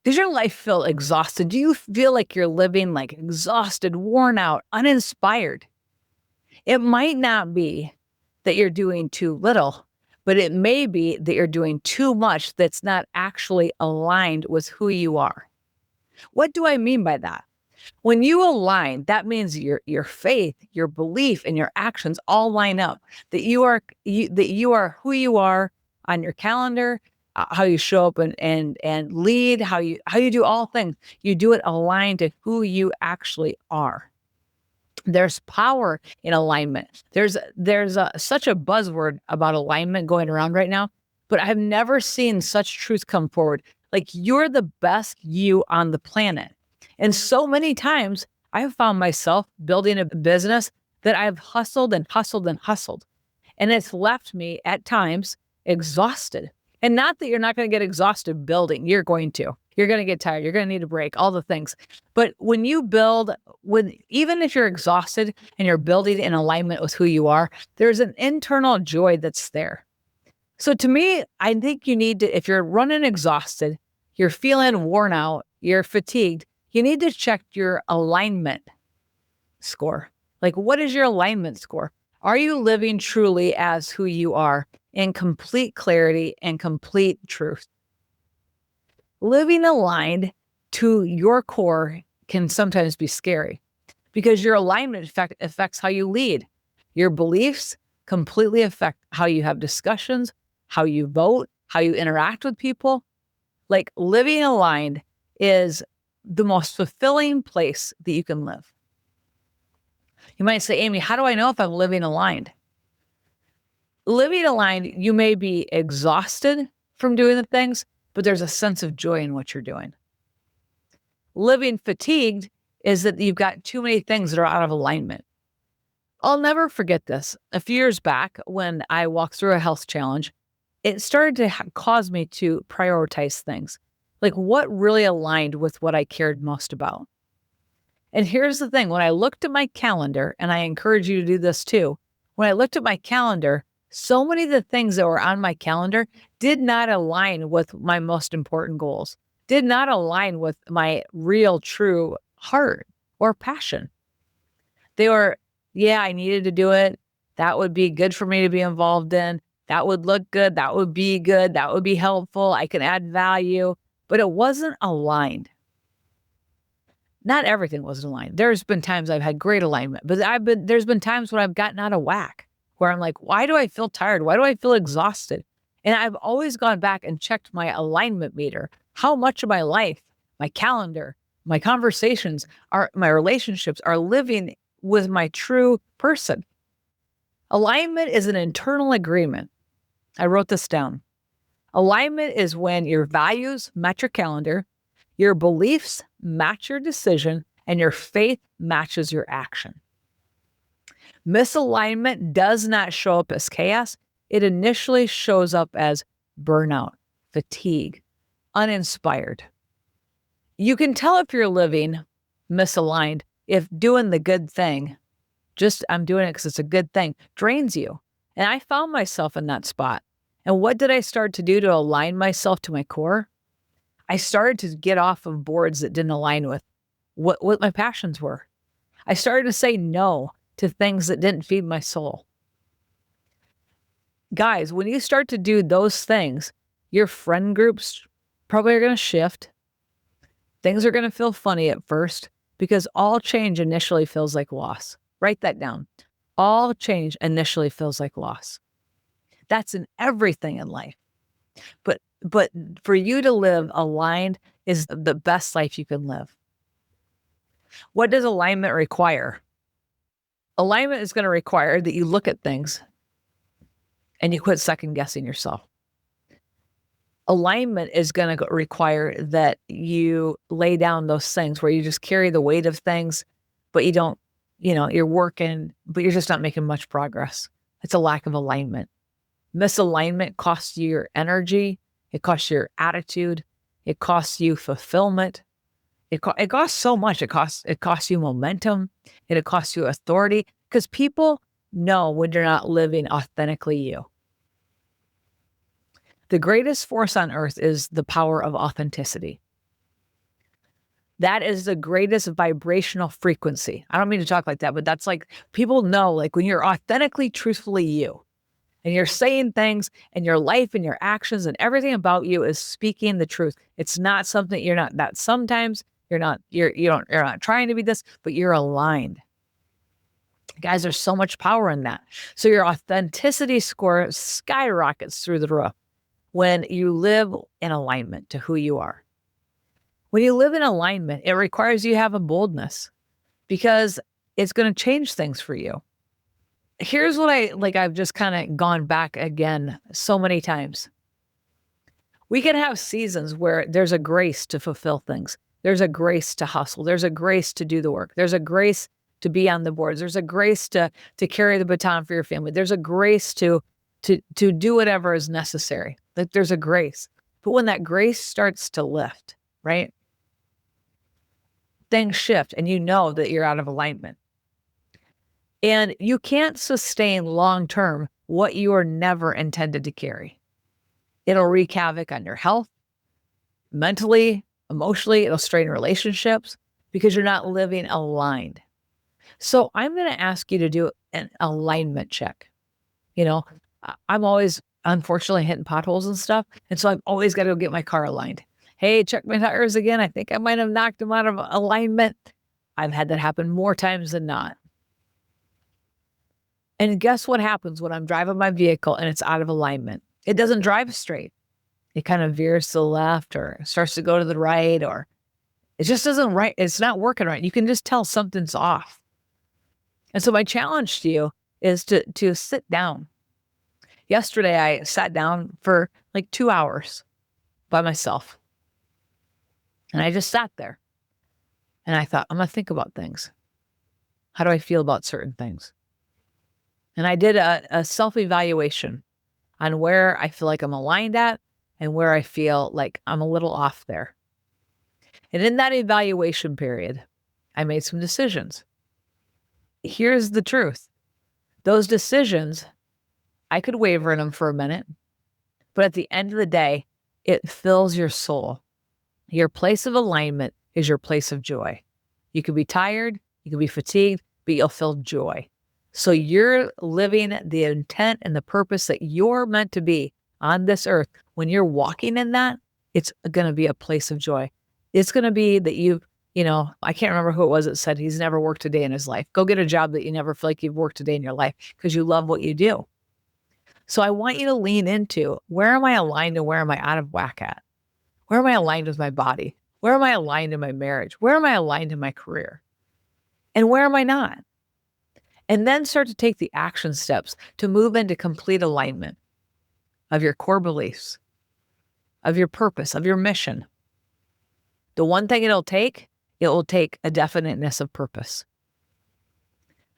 Does your life feel exhausted? Do you feel like you're living like exhausted, worn out, uninspired? It might not be that you're doing too little, but it may be that you're doing too much that's not actually aligned with who you are. What do I mean by that? When you align, that means your faith, your belief, and your actions all line up. That you are who you are on your calendar, how you show up and lead, how you do all things. You do it aligned to who you actually are. There's power in alignment. There's such a buzzword about alignment going around right now, but I've never seen such truth come forward. Like, you're the best you on the planet. And so many times I've found myself building a business that I've hustled and hustled and hustled. And it's left me at times exhausted. And not that you're not going to get exhausted building, you're going to. You're going to get tired. You're going to need a break, all the things. But when you build, even if you're exhausted and you're building in alignment with who you are, there's an internal joy that's there. So to me, I think you need to, if you're running exhausted, you're feeling worn out, you're fatigued, you need to check your alignment score. Like, what is your alignment score? Are you living truly as who you are in complete clarity and complete truth? Living aligned to your core can sometimes be scary because your alignment affects how you lead. Your beliefs completely affect how you have discussions, how you vote, how you interact with people. Like, living aligned is the most fulfilling place that you can live. You might say, Amy, how do I know if I'm living aligned? Living aligned, you may be exhausted from doing the things, but there's a sense of joy in what you're doing. Living fatigued is that you've got too many things that are out of alignment. I'll never forget this. A few years back, when I walked through a health challenge, it started to cause me to prioritize things. Like, what really aligned with what I cared most about. And here's the thing. When I looked at my calendar, and I encourage you to do this too, when I looked at my calendar, so many of the things that were on my calendar did not align with my most important goals, did not align with my real, true heart or passion. They were, yeah, I needed to do it. That would be good for me to be involved in. That would look good. That would be good. That would be helpful. I can add value, but it wasn't aligned. Not everything was aligned. There's been times I've had great alignment, but there's been times when I've gotten out of whack, where I'm like, why do I feel tired? Why do I feel exhausted? And I've always gone back and checked my alignment meter. How much of my life, my calendar, my conversations, my relationships are living with my true person? Alignment is an internal agreement. I wrote this down. Alignment is when your values match your calendar, your beliefs match your decision, and your faith matches your action. Misalignment does not show up as chaos. It initially shows up as burnout, fatigue, uninspired. You can tell if you're living misaligned if doing the good thing, just I'm doing it because it's a good thing, drains you. And I found myself in that spot. And what did I start to do to align myself to my core? I started to get off of boards that didn't align with what my passions were. I started to say no to things that didn't feed my soul. Guys, when you start to do those things, your friend groups probably are going to shift. Things are going to feel funny at first because all change initially feels like loss. Write that down. All change initially feels like loss. That's in everything in life. But for you to live aligned is the best life you can live. What does alignment require? Alignment is going to require that you look at things and you quit second guessing yourself. Alignment is going to require that you lay down those things where you just carry the weight of things, but you don't, you're working, but you're just not making much progress. It's a lack of alignment. Misalignment costs you your energy. It costs your attitude. It costs you fulfillment. It costs so much. It costs you momentum. And it costs you authority because people know when you're not living authentically you. The greatest force on earth is the power of authenticity. That is the greatest vibrational frequency. I don't mean to talk like that, but that's like people know, like when you're authentically, truthfully you, and you're saying things and your life and your actions and everything about you is speaking the truth. It's not something you're not that sometimes you're not trying to be this, but you're aligned. Guys, there's so much power in that. So your authenticity score skyrockets through the roof when you live in alignment to who you are. When you live in alignment, it requires you have a boldness because it's going to change things for you. Here's what I've just kind of gone back again so many times. We can have seasons where there's a grace to fulfill things. There's a grace to hustle. There's a grace to do the work. There's a grace to be on the boards. There's a grace to carry the baton for your family. There's a grace to do whatever is necessary. Like there's a grace. But when that grace starts to lift, right? Things shift and you know that you're out of alignment. And you can't sustain long-term what you are never intended to carry. It'll wreak havoc on your health, mentally, emotionally, it'll strain relationships because you're not living aligned. So I'm going to ask you to do an alignment check. You know, I'm always unfortunately hitting potholes and stuff. And so I've always got to go get my car aligned. Hey, check my tires again. I think I might have knocked them out of alignment. I've had that happen more times than not. And guess what happens when I'm driving my vehicle and it's out of alignment? It doesn't drive straight. It kind of veers to the left or starts to go to the right, or it just doesn't right. It's not working right. You can just tell something's off. And so my challenge to you is to sit down. Yesterday, I sat down for like 2 hours by myself. And I just sat there. And I thought, I'm going to think about things. How do I feel about certain things? And I did a self-evaluation on where I feel like I'm aligned at and where I feel like I'm a little off there. And in that evaluation period, I made some decisions. Here's the truth. Those decisions, I could waver in them for a minute, but at the end of the day, it fills your soul. Your place of alignment is your place of joy. You could be tired, you could be fatigued, but you'll feel joy. So you're living the intent and the purpose that you're meant to be on this earth. When you're walking in that, it's going to be a place of joy. It's going to be that I can't remember who it was that said he's never worked a day in his life. Go get a job that you never feel like you've worked a day in your life because you love what you do. So I want you to lean into, where am I aligned and where am I out of whack at? Where am I aligned with my body? Where am I aligned in my marriage? Where am I aligned in my career? And where am I not? And then start to take the action steps to move into complete alignment of your core beliefs, of your purpose, of your mission. The one thing it will take a definiteness of purpose.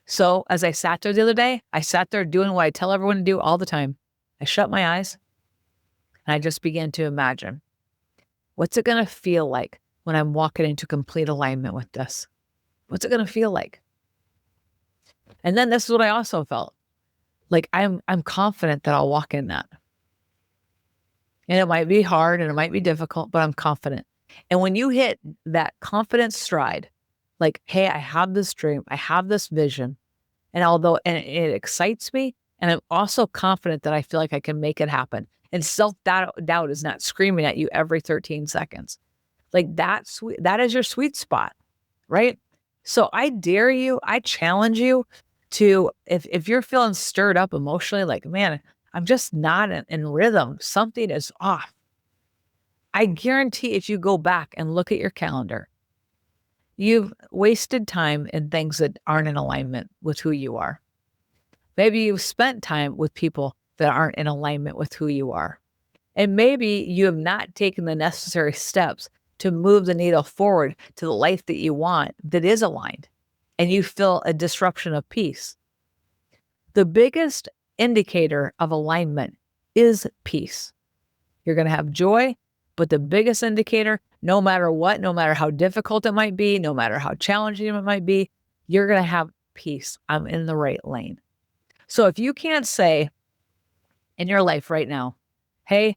So as I sat there the other day, I sat there doing what I tell everyone to do all the time. I shut my eyes and I just began to imagine, what's it going to feel like when I'm walking into complete alignment with this? What's it going to feel like? And then this is what I also felt. Like I'm confident that I'll walk in that. And it might be hard and it might be difficult, but I'm confident. And when you hit that confidence stride, like, hey, I have this dream, I have this vision, and it excites me, and I'm also confident that I feel like I can make it happen. And self-doubt is not screaming at you every 13 seconds. Like that is your sweet spot, right? So I dare you, I challenge you to, if you're feeling stirred up emotionally, like, man, I'm just not in rhythm, something is off. I guarantee if you go back and look at your calendar, you've wasted time in things that aren't in alignment with who you are. Maybe you've spent time with people that aren't in alignment with who you are. And maybe you have not taken the necessary steps to move the needle forward to the life that you want that is aligned, and you feel a disruption of peace. The biggest indicator of alignment is peace. You're going to have joy, but the biggest indicator, no matter what, no matter how difficult it might be, no matter how challenging it might be, you're going to have peace. I'm in the right lane. So if you can't say in your life right now, hey,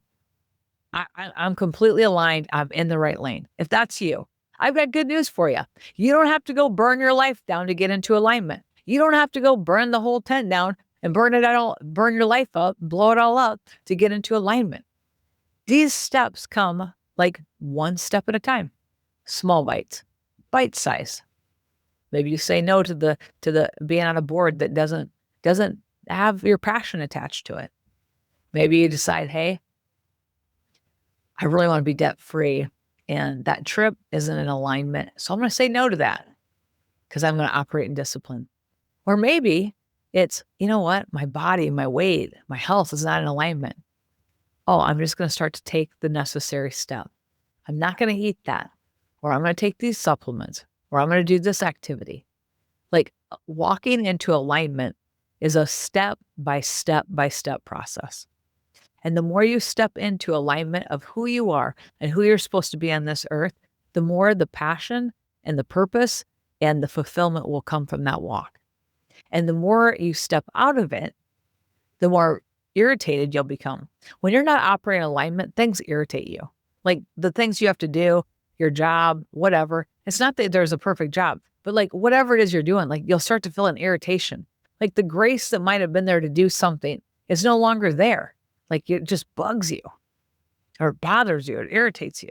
I'm completely aligned, I'm in the right lane. If that's you, I've got good news for you. You don't have to go burn your life down to get into alignment. You don't have to go burn the whole tent down and burn your life up, blow it all up to get into alignment. These steps come like one step at a time, small bites, bite size. Maybe you say no to the being on a board that doesn't have your passion attached to it. Maybe you decide, hey, I really want to be debt free, and that trip isn't in alignment. So I'm going to say no to that because I'm going to operate in discipline. Or maybe it's, you know what? My body, my weight, my health is not in alignment. Oh, I'm just going to start to take the necessary step. I'm not going to eat that, or I'm going to take these supplements, or I'm going to do this activity. Like walking into alignment is a step by step process. And the more you step into alignment of who you are and who you're supposed to be on this earth, the more the passion and the purpose and the fulfillment will come from that walk. And the more you step out of it, the more irritated you'll become. When you're not operating alignment, things irritate you. Like the things you have to do, your job, whatever. It's not that there's a perfect job, but like whatever it is you're doing, like you'll start to feel an irritation. Like the grace that might have been there to do something is no longer there. Like it just bugs you or bothers you. It irritates you.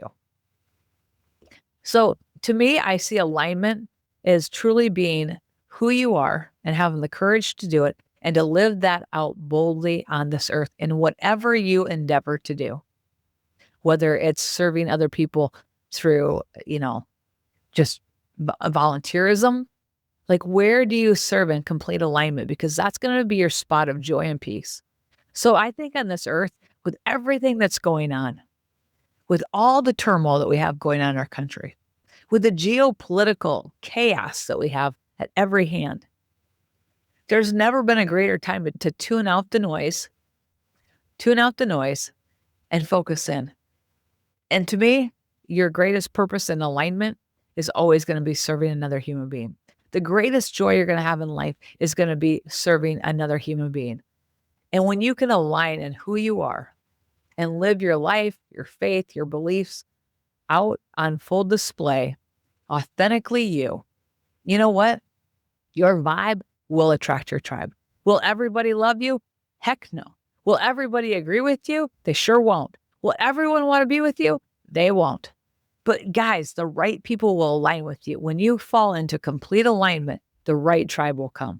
So to me, I see alignment as truly being who you are and having the courage to do it and to live that out boldly on this earth in whatever you endeavor to do. Whether it's serving other people through, just volunteerism, like where do you serve in complete alignment? Because that's going to be your spot of joy and peace. So I think on this earth, with everything that's going on, with all the turmoil that we have going on in our country, with the geopolitical chaos that we have at every hand, there's never been a greater time to tune out the noise and focus in. And to me, your greatest purpose and alignment is always going to be serving another human being. The greatest joy you're going to have in life is going to be serving another human being. And when you can align in who you are and live your life, your faith, your beliefs out on full display, authentically you know what? Your vibe will attract your tribe. Will everybody love you? Heck no. Will everybody agree with you? They sure won't. Will everyone want to be with you? They won't. But guys, the right people will align with you. When you fall into complete alignment, the right tribe will come.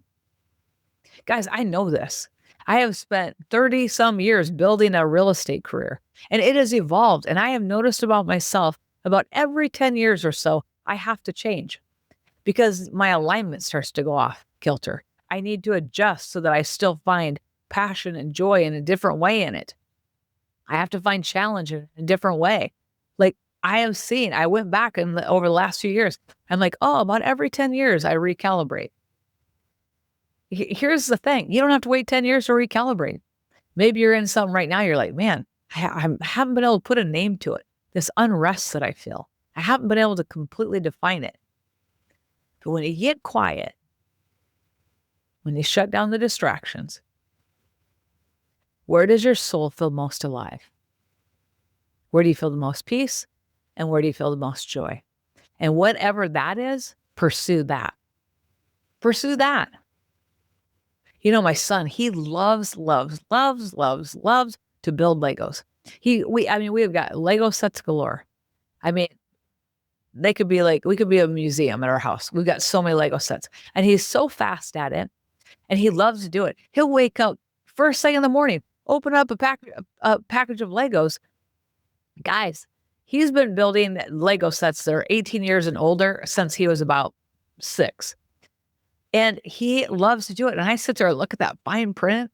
Guys, I know this. I have spent 30 some years building a real estate career, and it has evolved. And I have noticed about myself about every 10 years or so, I have to change because my alignment starts to go off kilter. I need to adjust so that I still find passion and joy in a different way in it. I have to find challenge in a different way. Like I went back over the last few years. I'm like, about every 10 years, I recalibrate. Here's the thing. You don't have to wait 10 years to recalibrate. Maybe you're in something right now. You're like, man, I haven't been able to put a name to it. This unrest that I feel. I haven't been able to completely define it. But when you get quiet, when you shut down the distractions, where does your soul feel most alive? Where do you feel the most peace? And where do you feel the most joy? And whatever that is, pursue that. Pursue that. My son, he loves to build Legos. We've got Lego sets galore. We could be a museum at our house. We've got so many Lego sets. And he's so fast at it. And he loves to do it. He'll wake up first thing in the morning, open up a package of Legos. Guys, he's been building Lego sets that are 18 years and older since he was about 6. And he loves to do it. And I sit there and look at that fine print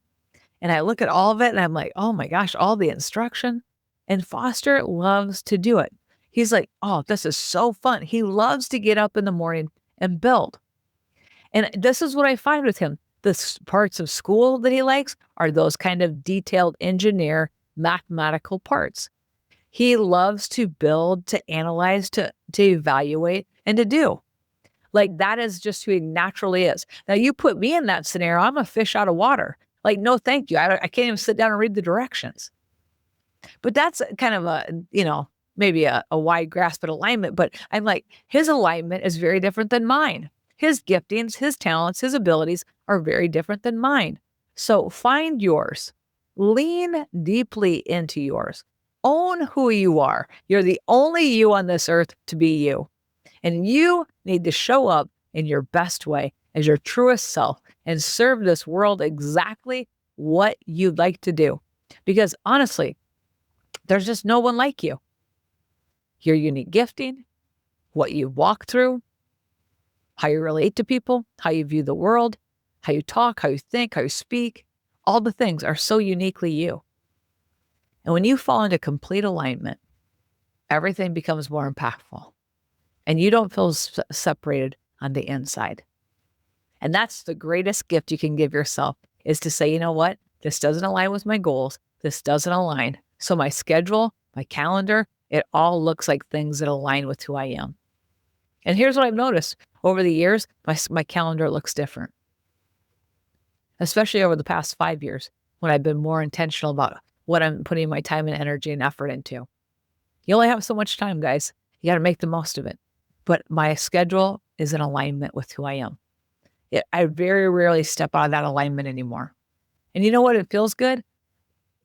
and I look at all of it and I'm like, oh my gosh, all the instruction. And Foster loves to do it. He's like, oh, this is so fun. He loves to get up in the morning and build. And this is what I find with him. The parts of school that he likes are those kind of detailed engineer mathematical parts. He loves to build, to analyze, to evaluate, and to do. Like that is just who he naturally is. Now you put me in that scenario, I'm a fish out of water. Like, no, thank you. I can't even sit down and read the directions. But that's kind of maybe a wide grasp at alignment, but I'm like, his alignment is very different than mine. His giftings, his talents, his abilities are very different than mine. So find yours. Lean deeply into yours. Own who you are. You're the only you on this earth to be you. And you need to show up in your best way as your truest self and serve this world exactly what you'd like to do. Because honestly, there's just no one like you. Your unique gifting, what you walk through, how you relate to people, how you view the world, how you talk, how you think, how you speak, all the things are so uniquely you. And when you fall into complete alignment, everything becomes more impactful. And you don't feel separated on the inside. And that's the greatest gift you can give yourself, is to say, you know what? This doesn't align with my goals. This doesn't align. So my schedule, my calendar, it all looks like things that align with who I am. And here's what I've noticed. Over the years, my calendar looks different. Especially over the past 5 years, when I've been more intentional about what I'm putting my time and energy and effort into. You only have so much time, guys. You got to make the most of it. But my schedule is in alignment with who I am. I very rarely step out of that alignment anymore. And you know what? It feels good.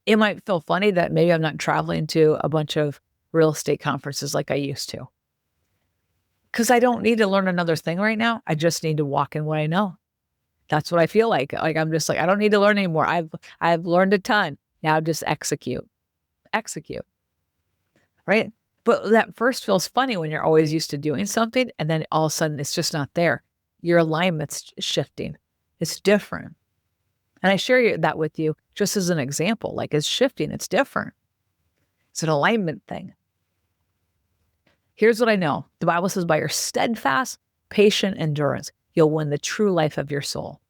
It might feel funny that maybe I'm not traveling to a bunch of real estate conferences like I used to. Because I don't need to learn another thing right now. I just need to walk in what I know. That's what I feel like. Like I'm just like, I don't need to learn anymore. I've learned a ton. Now just execute. Execute. Right? But that first feels funny when you're always used to doing something and then all of a sudden it's just not there. Your alignment's shifting. It's different. And I share that with you just as an example. Like it's shifting. It's different. It's an alignment thing. Here's what I know. The Bible says, by your steadfast, patient endurance, you'll win the true life of your soul.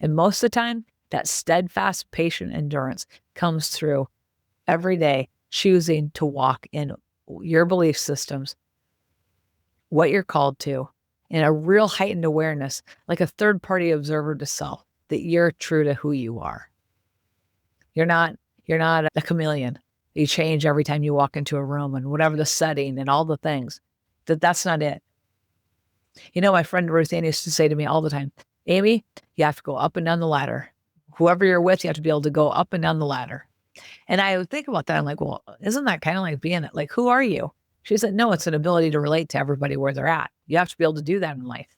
And most of the time, that steadfast, patient endurance comes through every day choosing to walk in your belief systems, what you're called to, in a real heightened awareness, like a third-party observer to self, that you're true to who you are. You're not a chameleon. You change every time you walk into a room and whatever the setting and all the things. That's not it. You know, my friend Ruth Ann used to say to me all the time, Amy, you have to go up and down the ladder. Whoever you're with, you have to be able to go up and down the ladder. And I would think about that. I'm like, well, isn't that kind of like being it? Like, who are you? She said, no, it's an ability to relate to everybody where they're at. You have to be able to do that in life.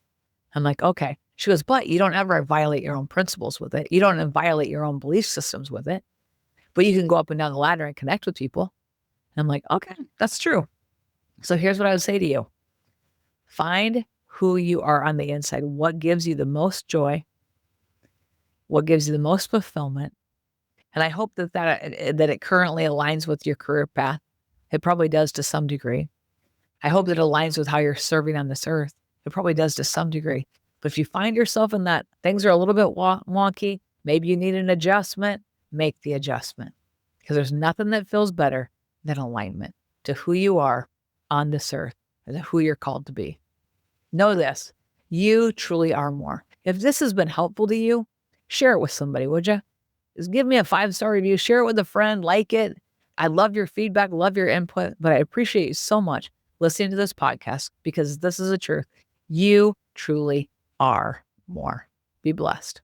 I'm like, okay. She goes, but you don't ever violate your own principles with it. You don't violate your own belief systems with it. But you can go up and down the ladder and connect with people. And I'm like, okay, that's true. So here's what I would say to you. Find who you are on the inside. What gives you the most joy? What gives you the most fulfillment? And I hope that it currently aligns with your career path. It probably does to some degree. I hope that it aligns with how you're serving on this earth. It probably does to some degree. But if you find yourself in that things are a little bit wonky, maybe you need an adjustment, make the adjustment. Because there's nothing that feels better than alignment to who you are on this earth and who you're called to be. Know this, you truly are more. If this has been helpful to you, share it with somebody, would you? Just give me a 5-star review, share it with a friend, like it. I love your feedback, love your input, but I appreciate you so much listening to this podcast because this is the truth. You truly are more. Be blessed.